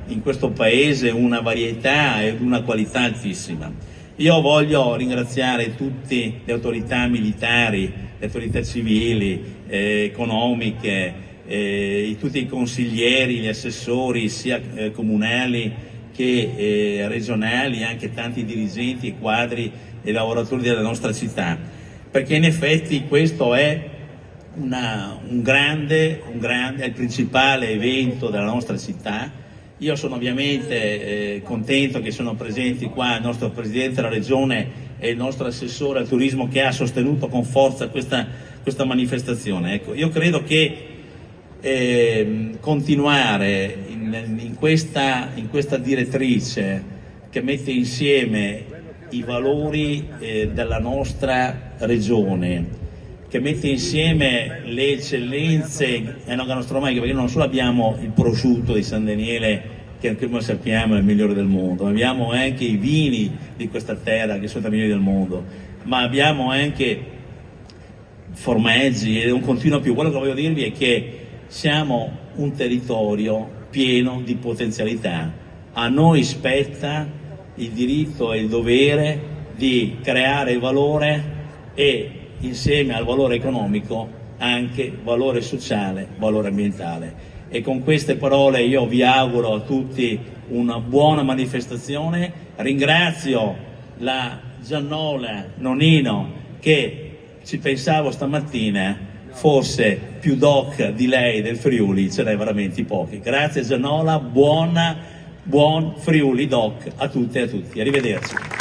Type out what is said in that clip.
in questo paese una varietà ed una qualità altissima. Io voglio ringraziare tutte le autorità militari, le autorità civili, economiche, tutti i consiglieri, gli assessori sia comunali che regionali, anche tanti dirigenti e quadri e lavoratori della nostra città, perché in effetti questo è è il principale evento della nostra città. Io sono ovviamente contento che sono presenti qua il nostro Presidente della Regione e il nostro Assessore al Turismo che ha sostenuto con forza questa manifestazione. Ecco, io credo che continuare in questa direttrice che mette insieme i valori della nostra Regione, che mette insieme le eccellenze enogastronomiche, perché non solo abbiamo il prosciutto di San Daniele, che come sappiamo è il migliore del mondo, ma abbiamo anche i vini di questa terra che sono tra i migliori del mondo, ma abbiamo anche formaggi e un continuo più. Quello che voglio dirvi è che siamo un territorio pieno di potenzialità. A noi spetta il diritto e il dovere di creare valore e insieme al valore economico anche valore sociale, valore ambientale. E con queste parole io vi auguro a tutti una buona manifestazione. Ringrazio la Giannola Nonino che ci pensavo stamattina, forse più doc di lei del Friuli ce n'è veramente pochi. Grazie Giannola, buon Friuli doc a tutte e a tutti, arrivederci.